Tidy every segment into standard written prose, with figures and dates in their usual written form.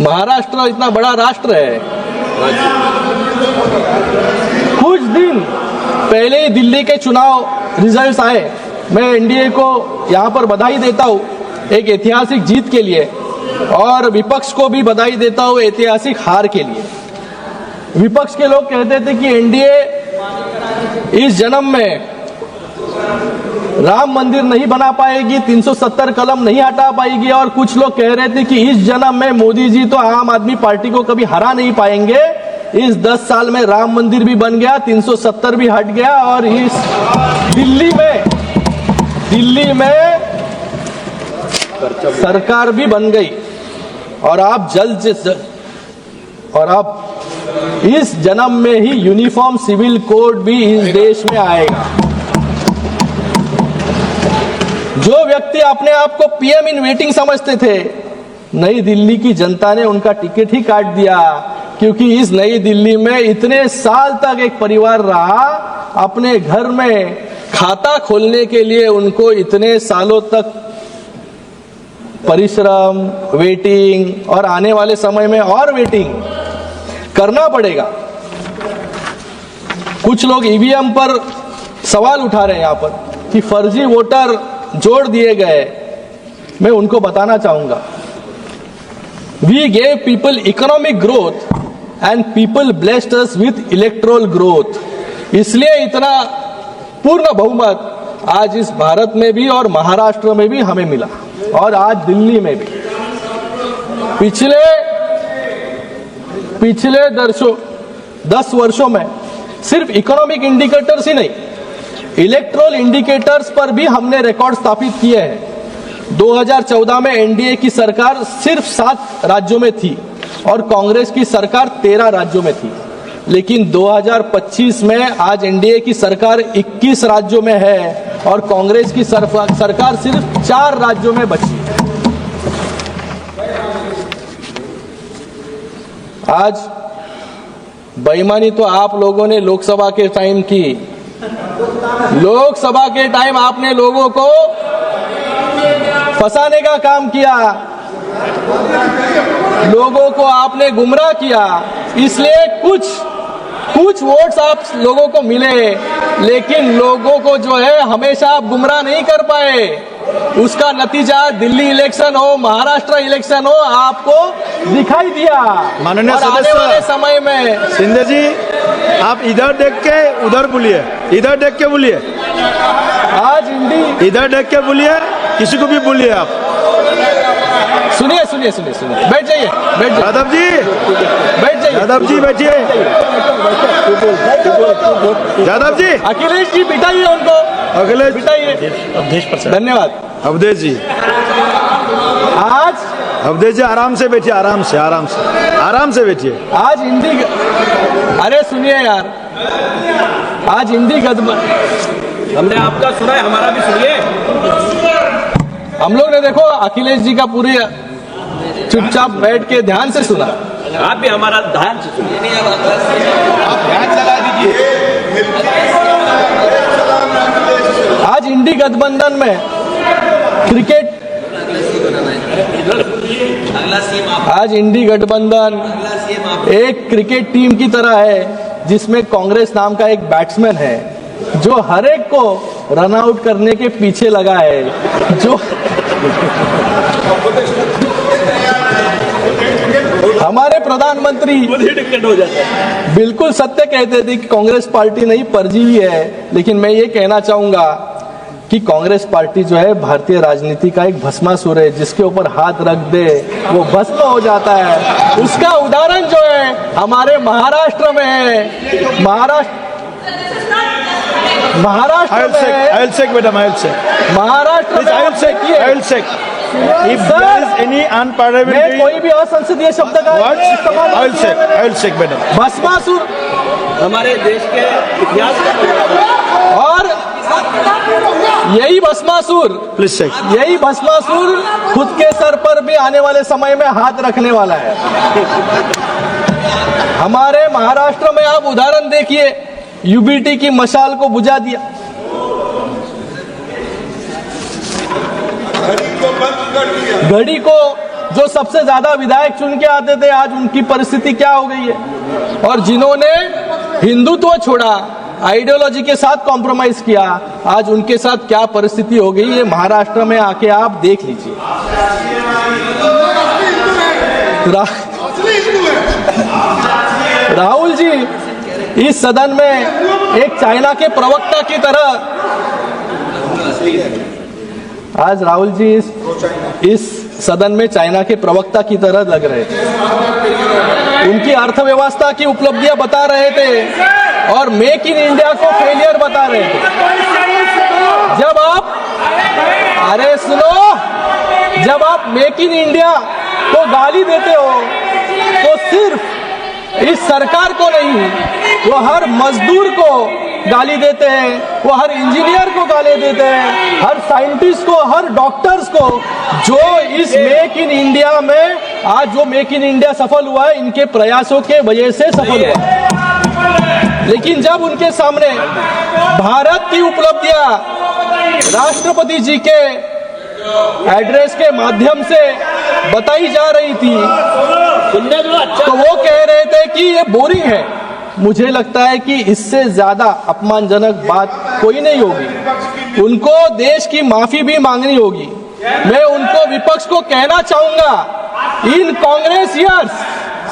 महाराष्ट्र इतना बड़ा राष्ट्र है। कुछ दिन पहले ही दिल्ली के चुनाव रिजल्ट्स आए। मैं एनडीए को यहाँ पर बधाई देता हूँ एक ऐतिहासिक जीत के लिए, और विपक्ष को भी बधाई देता हूँ ऐतिहासिक हार के लिए। विपक्ष के लोग कहते थे कि एनडीए इस जन्म में राम मंदिर नहीं बना पाएगी, 370 कलम नहीं हटा पाएगी, और कुछ लोग कह रहे थे कि इस जन्म में मोदी जी तो आम आदमी पार्टी को कभी हरा नहीं पाएंगे। इस 10 साल में राम मंदिर भी बन गया, 370 भी हट गया, और इस दिल्ली में सरकार भी बन गई, और आप और आप इस जन्म में ही यूनिफॉर्म सिविल कोड भी इस देश में आएगा। जो व्यक्ति अपने आप को पीएम इन वेटिंग समझते थे, नई दिल्ली की जनता ने उनका टिकट ही काट दिया, क्योंकि इस नई दिल्ली में इतने साल तक एक परिवार रहा। अपने घर में खाता खोलने के लिए उनको इतने सालों तक परिश्रम, वेटिंग, और आने वाले समय में और वेटिंग करना पड़ेगा। कुछ लोग ईवीएम पर सवाल उठा रहे हैं यहाँ पर कि फर्जी वोटर जोड़ दिए गए। मैं उनको बताना चाहूंगा, we gave people economic growth and people blessed us with electoral growth. इसलिए इतना पूर्ण बहुमत आज इस भारत में भी और महाराष्ट्र में भी हमें मिला, और आज दिल्ली में भी। पिछले 10 वर्षों में सिर्फ इकोनॉमिक इंडिकेटर्स ही नहीं, इलेक्ट्रोल इंडिकेटर्स पर भी हमने रिकॉर्ड स्थापित किए हैं। 2014 में एनडीए की सरकार सिर्फ 7 राज्यों में थी और कांग्रेस की सरकार 13 राज्यों में थी, लेकिन 2025 में आज एनडीए की सरकार 21 राज्यों में है और कांग्रेस की सरकार सिर्फ 4 राज्यों में बची है। आज बेईमानी तो आप लोगों ने लोकसभा के टाइम की। लोकसभा के टाइम आपने लोगों को फंसाने का काम किया, लोगों को आपने गुमराह किया, इसलिए कुछ वोट्स आप लोगों को मिले, लेकिन लोगों को जो है हमेशा आप गुमराह नहीं कर पाए। उसका नतीजा दिल्ली इलेक्शन हो, महाराष्ट्र इलेक्शन हो, आपको दिखाई दिया। माननीय और आने वाले समय में शिंदे जी, आप इधर देख के उधर बोलिए, इधर देख के बोलिए, आज इधर देख के बोलिए, किसी को भी बोलिए आप। सुनिए, बैठ जाइए। यादव जी, बैठ जाइए। यादव जी बैठिए। यादव जी, अखिलेश जी बिठाइए उनको, अखिलेश बिठाइए। धन्यवाद। अवधेश जी, अवधेश जी आराम से बैठिए, आराम से बैठिए। आज अरे सुनिए यार, आज हिंदी गठबंधन, हमने आपका सुना है, हमारा भी सुनिए। हम लोग ने देखो अखिलेश जी का पूरे चुपचाप बैठ के ध्यान से सुना। आप भी हमारा ध्यान से सुनिए। आप ध्यान लगा दीजिए। आज इंडी गठबंधन में आज इंडी गठबंधन एक क्रिकेट टीम की तरह है, जिसमें कांग्रेस नाम का एक बैट्समैन है जो हर एक को रन आउट करने के पीछे लगा है। जो हमारे प्रधानमंत्री बिल्कुल सत्य कहते थे कि कांग्रेस पार्टी नहीं परजीवी है, लेकिन मैं ये कहना चाहूंगा कि कांग्रेस पार्टी जो है भारतीय राजनीति का एक भस्मासुर है, जिसके ऊपर हाथ रख दे वो भस्म हो जाता है। उसका उदाहरण जो है हमारे महाराष्ट्र में है। महाराष्ट्र में कोई भी असंसदीय शब्द का भस्मासुर हमारे देश के इतिहास और यही भस्मासुर खुद के सर पर भी आने वाले समय में हाथ रखने वाला है। हमारे महाराष्ट्र में आप उदाहरण देखिए, यूबीटी की मशाल को बुझा दिया। घड़ी को जो सबसे ज्यादा विधायक चुन के आते थे, आज उनकी परिस्थिति क्या हो गई है। और जिन्होंने हिंदुत्व छोड़ा, आइडियोलॉजी के साथ कॉम्प्रोमाइज किया, आज उनके साथ क्या परिस्थिति हो गई, ये महाराष्ट्र में आके आप देख लीजिए। राहुल जी इस सदन में एक चाइना के प्रवक्ता की तरह, आज राहुल जी इस सदन में चाइना के प्रवक्ता की तरह लग रहे थे। उनकी अर्थव्यवस्था की उपलब्धियां बता रहे थे और मेक इन इंडिया को फेलियर बता रहे थे। जब आप, अरे सुनो, जब आप मेक इन इंडिया को गाली देते हो तो सिर्फ इस सरकार को नहीं, वो हर मजदूर को गाली देते हैं, वो हर इंजीनियर को गाली देते हैं, हर साइंटिस्ट को, हर डॉक्टर्स को, जो इस मेक इन इंडिया में, आज जो मेक इन इंडिया सफल हुआ है, इनके प्रयासों के वजह से सफल हुआ है। लेकिन जब उनके सामने भारत की उपलब्धियां राष्ट्रपति जी के एड्रेस के माध्यम से बताई जा रही थी, तो वो कह रहे थे कि ये बोरिंग है। मुझे लगता है कि इससे ज्यादा अपमानजनक बात कोई नहीं होगी। उनको देश की माफी भी मांगनी होगी। मैं उनको, विपक्ष को कहना चाहूंगा, in Congress years,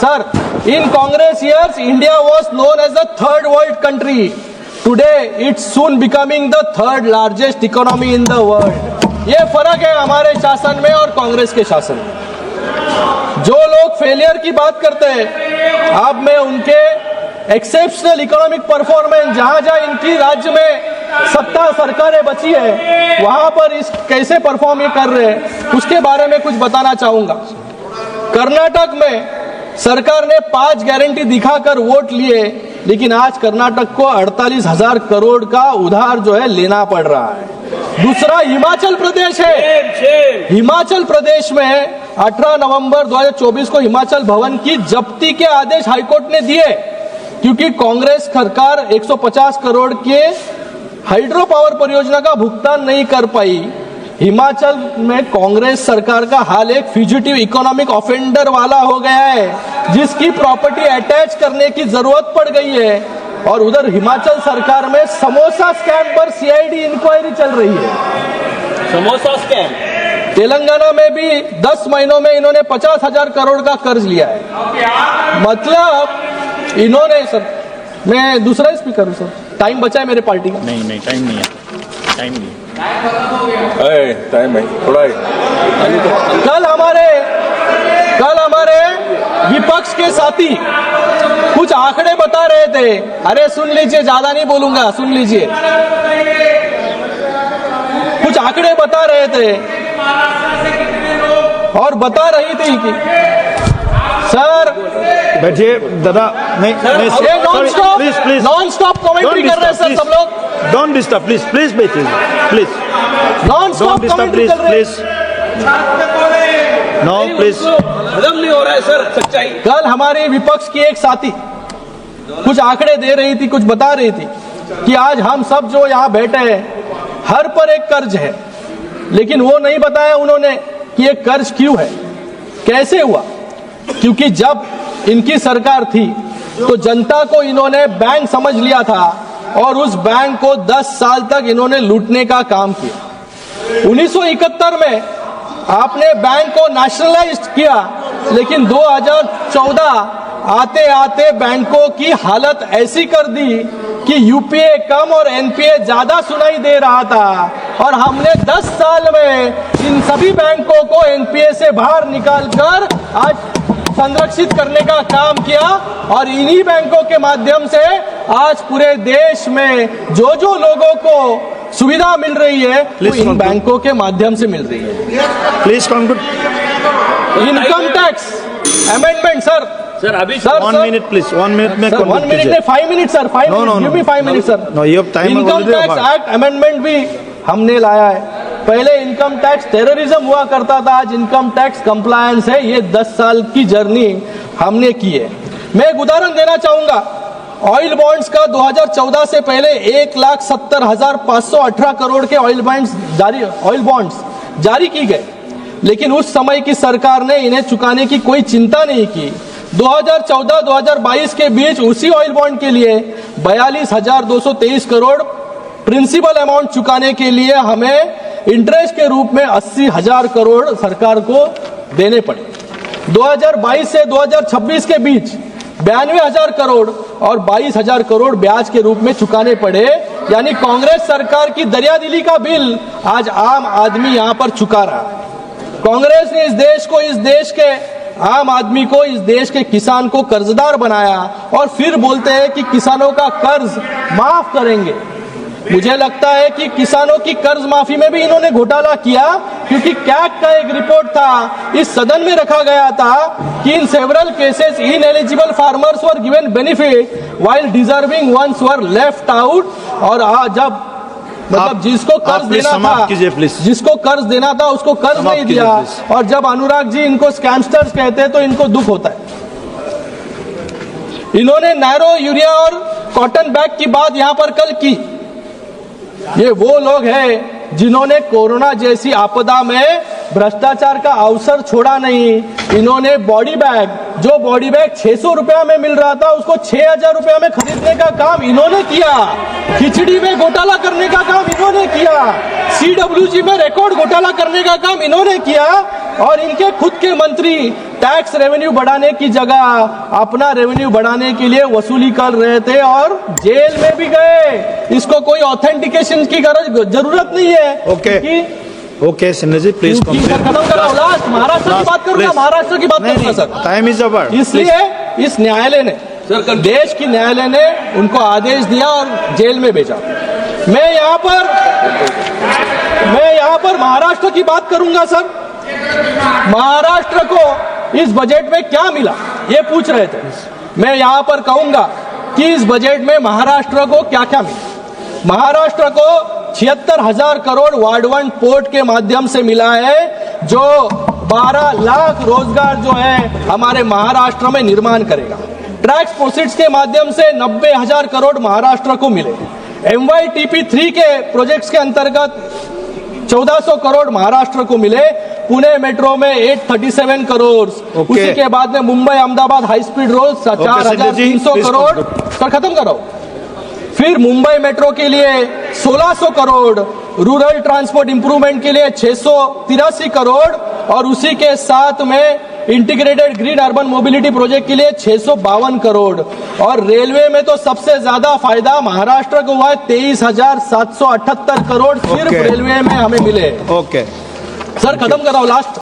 sir, in Congress years India was known as the third world country. Today it's soon becoming the third largest economy in the world. ये फर्क है हमारे शासन में और कांग्रेस के शासन में। जो लोग फेलियर की बात करते हैं, अब मैं उनके एक्सेप्शनल इकोनॉमिक परफॉर्मेंस, जहां जहां इनकी राज्य में सत्ता सरकारें बची है, वहां पर इस कैसे परफॉर्म ये कर रहे हैं, उसके बारे में कुछ बताना चाहूंगा। कर्नाटक में सरकार ने 5 गारंटी दिखाकर वोट लिए, लेकिन आज कर्नाटक को 48,000 करोड़ का उधार जो है लेना पड़ रहा है। दूसरा हिमाचल प्रदेश है। हिमाचल प्रदेश में 18 नवंबर 2024 को हिमाचल भवन की जब्ती के आदेश हाईकोर्ट ने दिए, क्योंकि कांग्रेस सरकार 150 करोड़ के हाइड्रो पावर परियोजना का भुगतान नहीं कर पाई। हिमाचल में कांग्रेस सरकार का हाल एक फ्यूजिटिव इकोनॉमिक ऑफेंडर वाला हो गया है, जिसकी प्रॉपर्टी अटैच करने की जरूरत पड़ गई है। और उधर हिमाचल सरकार में समोसा स्कैम पर सीआईडी इंक्वायरी चल रही है। समोसा स्कैम। तेलंगाना में भी 10 महीनों में इन्होंने 50,000 करोड़ का कर्ज लिया है। मतलब इन्होंने, सर मैं दूसरा स्पीकर हूँ सर, टाइम बचा है मेरे पार्टी का। नहीं टाइम नहीं है, टाइम नहीं टाइम है थोड़ा ही। कल हमारे विपक्ष के साथी कुछ आंकड़े बता रहे थे। अरे सुन लीजिए, ज्यादा नहीं बोलूंगा, सुन लीजिए। कुछ आंकड़े बता रहे थे और बता रही थी कि सर, बैठिए दादा, नहीं नॉन स्टॉप कमेंट्री कर रहे हैं सर सब लोग। डोंट डिस्टर्ब, प्लीज बैठिए, प्लीज नॉन स्टॉप कमेंट्री कर रहे हैं। No please. हजम नहीं हो रहा है सर, सच्चाई। कल हमारे विपक्ष की एक साथी कुछ आंकड़े दे रही थी, कुछ बता रही थी कि आज हम सब जो यहाँ बैठे हैं, हर पर एक कर्ज है, लेकिन वो नहीं बताया उन्होंने कि ये कर्ज क्यों है, कैसे हुआ। क्योंकि जब इनकी सरकार थी तो जनता को इन्होंने बैंक समझ लिया था और उस बैंक को 10 साल तक इन्होंने लूटने का काम किया। 1971 में आपने बैंक को नेशनलाइज किया, लेकिन 2014 आते आते बैंकों की हालत ऐसी कर दी कि यूपीए कम और एनपीए ज्यादा सुनाई दे रहा था। और हमने 10 साल में इन सभी बैंकों को एनपीए से बाहर निकालकर आज संरक्षित करने का काम किया। और इन्हीं बैंकों के माध्यम से आज पूरे देश में जो जो लोगों को सुविधा मिल रही है, वो इन बैंकों के माध्यम से मिल रही है। Please conclude. Income tax amendment sir, sir अभी सर 1 मिनट प्लीज, 1 मिनट में 1 मिनट में 5 minute sir, 5 minute, give me 5 minute sir. No, you have time. Income tax act amendment भी हमने लाया है। पहले इनकम टैक्स टेररिज्म हुआ करता था, आज इनकम टैक्स कंप्लायंस है। ये 10 साल की जर्नी हमने की है। मैं एक उदाहरण देना चाहूंगा। ऑयल बॉन्ड्स का 2014 से पहले 1,70,518 करोड़ के ऑयल बॉन्ड्स जारी की गई, लेकिन उस समय की सरकार ने इन्हें चुकाने की कोई चिंता नहीं की। 2014-2022 के बीच उसी ऑयल बॉन्ड के लिए 42,223 करोड़ प्रिंसिपल अमाउंट चुकाने के लिए हमें इंटरेस्ट के रूप में 80,000 करोड़ सरकार को देने पड़े। 2022 से 2026 के बीच 92,000 करोड़ और 22,000 करोड़ ब्याज के रूप में चुकाने पड़े। यानी कांग्रेस सरकार की दरियादिली का बिल आज आम आदमी यहां पर चुका रहा है। कांग्रेस ने इस देश को, इस देश के आम आदमी को, इस देश के किसान को कर्जदार बनाया और फिर बोलते हैं कि किसानों का कर्ज माफ करेंगे। मुझे लगता है कि किसानों की कर्ज माफी में भी इन्होंने घोटाला किया, क्योंकि कैग का एक रिपोर्ट था, इस सदन में रखा गया था कि in several cases ineligible farmers were given benefit while deserving ones were left out. और जब मतलब जिसको कर्ज देना था, जिसको कर्ज देना था उसको कर्ज नहीं दिया। और जब अनुराग जी इनको स्कैमस्टर्स कहते हैं तो इनको दुख होता है। इन्होंने नैरो यूरिया और कॉटन बैग की बात यहां पर कल की। ये वो लोग हैं जिन्होंने कोरोना जैसी आपदा में भ्रष्टाचार का अवसर छोड़ा नहीं। इन्होंने बॉडी बैग, जो बॉडी बैग 600 रुपया में मिल रहा था, उसको 6,000 रुपया में खरीदने का काम इन्होंने किया। खिचड़ी में घोटाला करने का काम इन्होंने किया। CWG में रिकॉर्ड घोटाला करने का काम इन्होंने किया। और इनके खुद के मंत्री टैक्स रेवेन्यू बढ़ाने की जगह अपना रेवेन्यू बढ़ाने के लिए वसूली कर रहे थे और जेल में भी गए। इसको कोई ऑथेंटिकेशन की जरूरत नहीं है। ओके सिन्हा जी प्लीज खत्म करो। लास्ट महाराष्ट्र की बात करूंगा, महाराष्ट्र की बात करूंगा सर। Time is our. इसलिए इस न्यायालय ने, देश की न्यायालय ने उनको आदेश दिया और जेल में भेजा। मैं यहाँ पर महाराष्ट्र की बात करूंगा सर। महाराष्ट्र को इस बजट में क्या मिला ये पूछ रहे थे। मैं यहाँ पर कहूंगा कि इस बजट में महाराष्ट्र को क्या क्या मिला। महाराष्ट्र को 76,000 करोड़ वार्ड 1 पोर्ट के माध्यम से मिला है, जो 12 लाख रोजगार जो है हमारे महाराष्ट्र में निर्माण करेगा। टैक्स प्रोसीड्स के माध्यम से 90,000 करोड़ महाराष्ट्र को मिले। MYTP3 के प्रोजेक्ट्स के अंतर्गत 1400 करोड़ महाराष्ट्र को मिले। पुणे मेट्रो में 837 करोड़। उसी के बाद में Mumbai Ahmedabad high speed road 4,300 crore. Sir खत्म करो। फिर मुंबई मेट्रो के लिए 1,600 करोड़, रूरल ट्रांसपोर्ट इंप्रूवमेंट के लिए 683 करोड़ और उसी के साथ में integrated green urban mobility project के लिए 652 करोड़। और रेलवे में तो सबसे ज्यादा फायदा महाराष्ट्र को हुआ है, 23,778 करोड़ सिर्फ रेलवे में हमें मिले। ओके सर खत्म कराओ लास्ट।